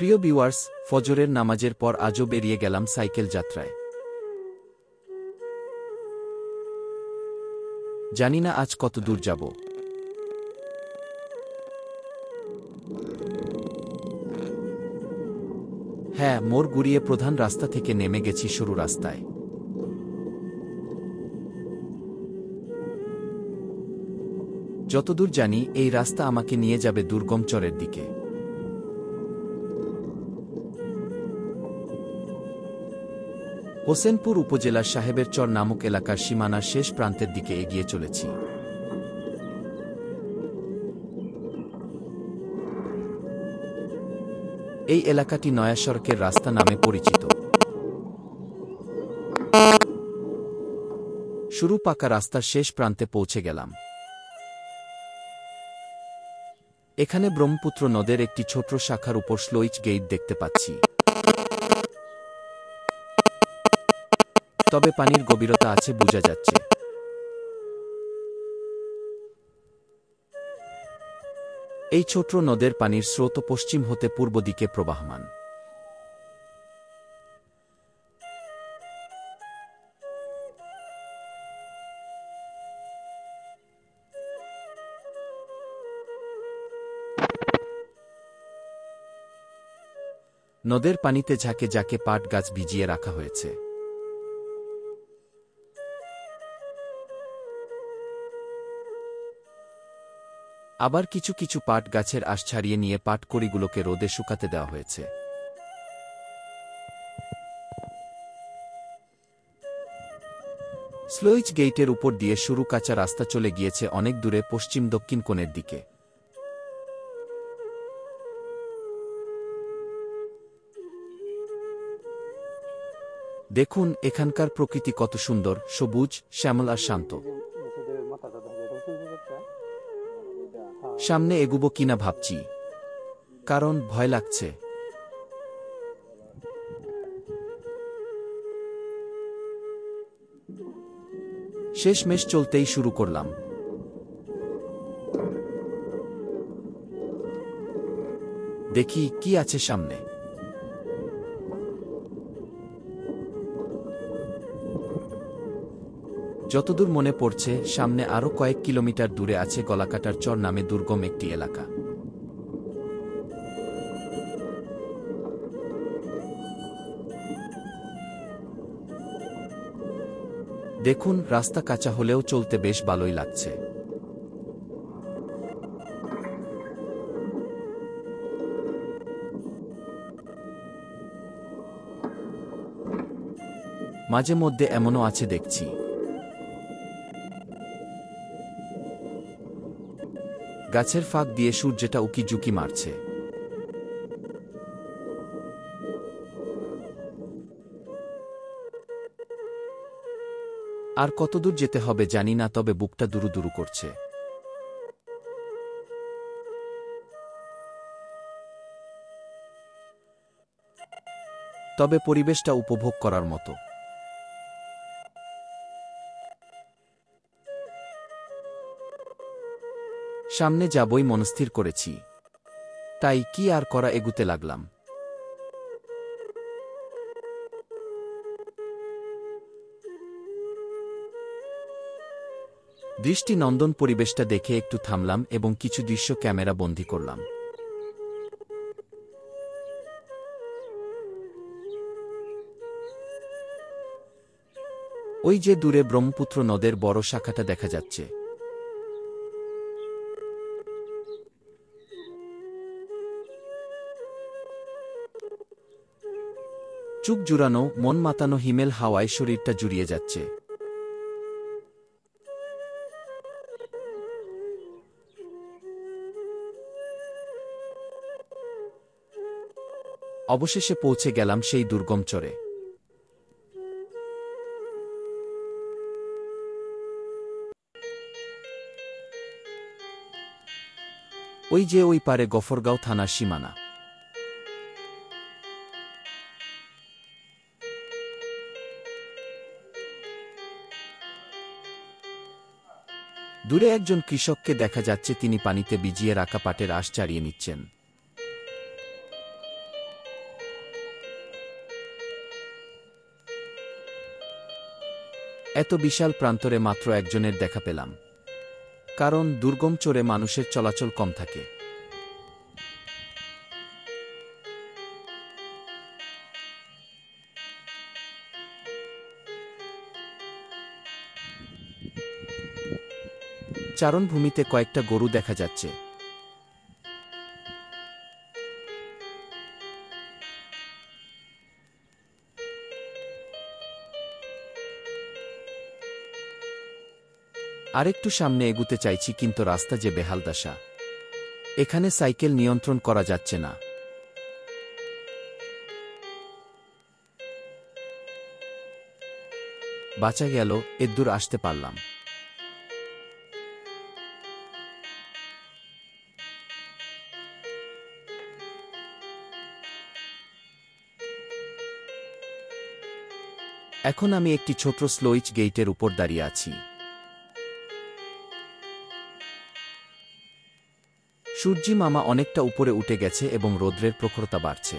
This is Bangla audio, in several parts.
প্রিয় ভিউয়ার্স, ফজরের নামাজের পর আজও বেরিয়ে গেলাম সাইকেল যাত্রায়। জানি না আজ কত দূর যাব। হ্যাঁ, মোড় ঘুরিয়ে প্রধান রাস্তা থেকে নেমে গেছি সরু রাস্তায়। যতদূর জানি এই রাস্তা আমাকে নিয়ে যাবে দুর্গম চরের দিকে। হোসেনপুর উপজেলার সাহেবের চর নামক এলাকার সীমানার শেষ প্রান্তের দিকে এগিয়ে চলেছি। এই এলাকাটি নয়া সড়কের রাস্তা নামে পরিচিত। শুরু পাকা রাস্তার শেষ প্রান্তে পৌঁছে গেলাম। এখানে ব্রহ্মপুত্র নদের একটি ছোট শাখার উপর স্লুইস গেট দেখতে পাচ্ছি। তবে পানির গভীরতা আছে বোঝা যাচ্ছে। এই ছোট নদের পানির স্রোত পশ্চিম হতে পূর্ব দিকে প্রবাহমান। নদের পানিতে ঝাঁকে ঝাঁকে পাট গাছ ভিজিয়ে রাখা হয়েছে। আবার কিছু কিছু পাট গাছের আঁশ ছাড়িয়ে নিয়ে পাটকড়িগুলোকে রোদে শুকাতে দেওয়া হয়েছে। স্লুইস গেটের উপর দিয়ে শুরু কাঁচা রাস্তা চলে গিয়েছে অনেক দূরে পশ্চিম দক্ষিণ কোণের দিকে। দেখুন এখানকার প্রকৃতি কত সুন্দর, সবুজ, শ্যামল আর শান্ত। সামনে এগুবো কিনা ভাবছি, কারণ ভয় লাগছে। শেষমেশ চলতেই শুরু করলাম। দেখি কি আছে সামনে। যতদূর মনে পড়ছে সামনে আরও কয়েক কিলোমিটার দূরে আছে গলাকাটার চর নামে দুর্গম একটি এলাকা। দেখুন রাস্তা কাঁচা হলেও চলতে বেশ ভালোই লাগছে। মাঝে মধ্যে এমনও আছে দেখছি গাছের ফাঁক দিয়ে সূর্যটা উকি ঝুঁকি মারছে। আর কতদূর যেতে হবে জানি না, তবে বুকটা দুরু দুরু করছে। তবে পরিবেশটা উপভোগ করার মতো। সামনে যাবই মনস্থির করেছি, তাই কি আর করা, এগুতে লাগলাম। দৃষ্টি নন্দন পরিবেশটা দেখে একটু থামলাম এবং কিছু দৃশ্য ক্যামেরা বন্দী করলাম। ওই যে দূরে ব্রহ্মপুত্র নদের বড় শাখাটা দেখা যাচ্ছে। চোখ জুড়ানো, মন মাতানো হিমেল হাওয়ায় শরীরটা জুড়িয়ে যাচ্ছে। অবশেষে পৌঁছে গেলাম সেই দুর্গম চরে। ওই যে ওই পারে গফরগাঁও থানার সীমানা। দূরে একজন কৃষককে দেখা যাচ্ছে, তিনি পানিতে ভিজিয়ে রাখা পাটের আঁশ ছাড়িয়ে নিচ্ছেন। এত বিশাল প্রান্তরে মাত্র একজনের দেখা পেলাম। কারণ দুর্গম চরে মানুষের চলাচল কম থাকে। চারণভূমিতে কয়েকটা গরু দেখা যাচ্ছে। আরেকটু সামনে এগুতে চাইছি, কিন্তু রাস্তা যে বেহালদশা। এখানে সাইকেল নিয়ন্ত্রণ করা যাচ্ছে না। বাঁচা গেল, এদ্দূর আসতে পারলাম। এখন আমি একটি ছোট স্লুইস গেটের উপর দাঁড়িয়ে আছি। সূর্যি মামা অনেকটা উপরে উঠে গেছে এবং রৌদ্রের প্রখরতা বাড়ছে।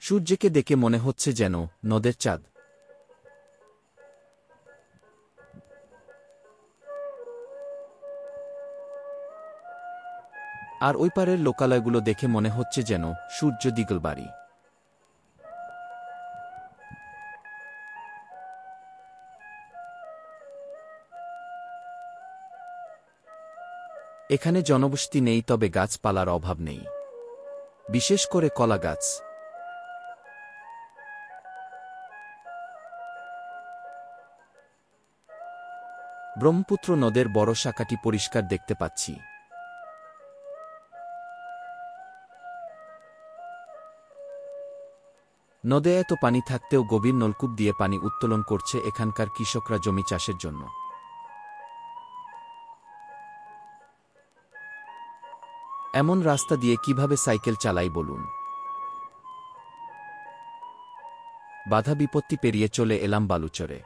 সূর্যকে দেখে মনে হচ্ছে যেন নদের চাঁদ। আর ওই পারের লোকালয়গুলো দেখে মনে হচ্ছে যেন সূর্য দিগলবাড়ি। এখানে জনবসতি নেই, তবে গাছপালার অভাব নেই, বিশেষ করে কলা গাছ। ব্রহ্মপুত্র নদের বড় শাখাটি পরিষ্কার দেখতে পাচ্ছি। নদে এত পানি থাকতেও গভীর নলকূপ দিয়ে পানি উত্তোলন করছে এখানকার কৃষকরা জমি চাষের জন্য। এমন রাস্তা দিয়ে কিভাবে সাইকেল চালাই বলুন? বাধা বিপত্তি পেরিয়ে চলে এলাম বালুচরে।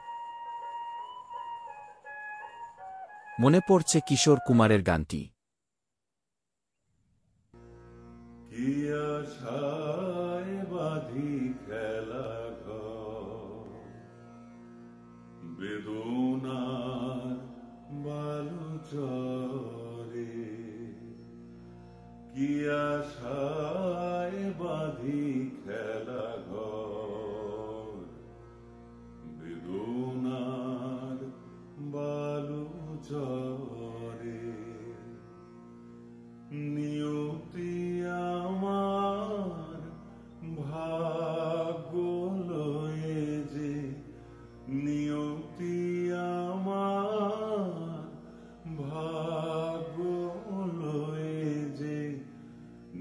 মনে পড়ছে কিশোর কুমারের গানটি। কি আশায় বাঁধি খেলা ঘর, বেদনার বালুচরে, কি আশায় বাঁধি খেলা ঘর, বেদনার বালুচরে। নিয়তি আমার ভাগ্য লয়ে যে, নিয়তি আমার ভাগ্য লয়ে যে,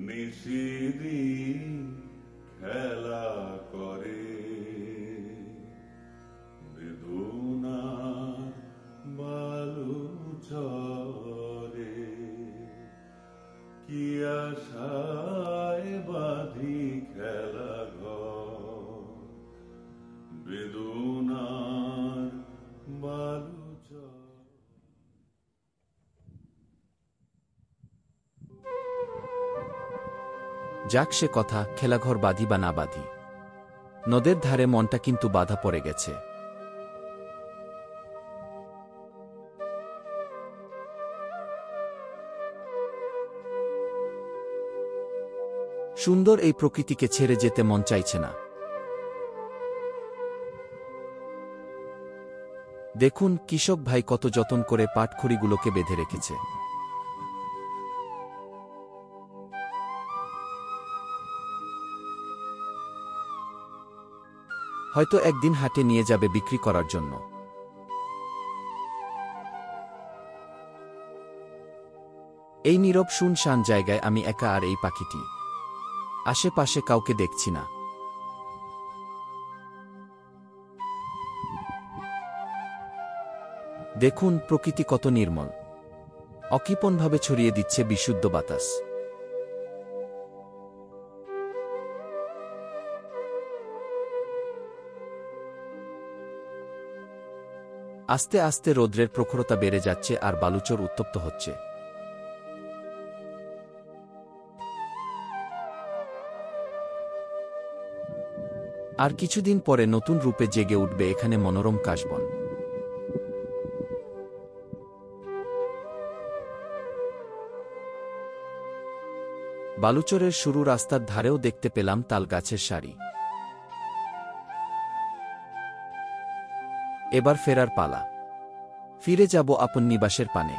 নিশিদিন খেলা করে, বেদনার বালুচরে। কি আশায় বাঁধি খেলা ঘর, বেদনার বালুচর। যাক সে কথা, খেলাঘর বাঁধি বা না বাঁধি, নদের ধারে মনটা কিন্তু বাধা পড়ে গেছে। সুন্দর এই প্রকৃতিকে ছেড়ে যেতে মন চাইছে না। দেখুন কৃষক ভাই কত যত্ন করে পাটখড়িগুলোকে বেঁধে রেখেছে। হয়তো একদিন হাটে নিয়ে যাবে বিক্রি করার জন্য। এই নীরব শুনশান জায়গায় আমি একা, আর এই পাখিটি। আশেপাশে কাউকে দেখছি না। দেখুন প্রকৃতি কত নির্মল, অকৃপণভাবে ছড়িয়ে দিচ্ছে বিশুদ্ধ বাতাস। আস্তে আস্তে রৌদ্রের প্রখরতা বেড়ে যাচ্ছে আর বালুচর উত্তপ্ত হচ্ছে। আর কিছুদিন পরে নতুন রূপে জেগে উঠবে এখানে মনোরম কাশবন। বালুচরের শুরু রাস্তার ধারেও দেখতে পেলাম তালগাছের সারি। এবার ফেরার পালা। ফিরে যাব আপন নিবাসের পানে।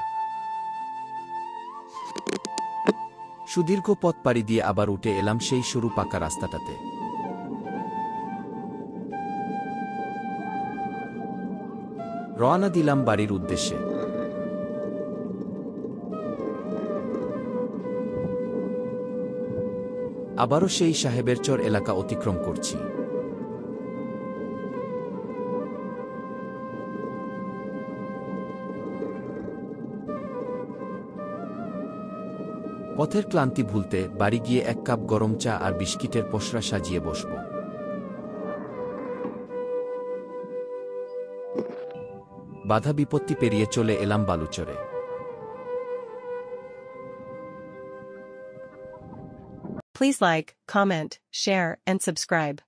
সুদীর্ঘ পথ পাড়ি দিয়ে আবার উঠে এলাম সেই সরু পাকা রাস্তাটাতে। রওনা দিলাম বাড়ির উদ্দেশ্যে। আবারও সেই সাহেবের চর এলাকা অতিক্রম করছি। পথের ক্লান্তি ভুলতে বাড়ি গিয়ে এক কাপ গরম চা আর বিস্কিটের পসরা সাজিয়ে বসব। বাধা বিপত্তি পেরিয়ে চলে এলাম বালুচরে। Please like, comment, share, and subscribe.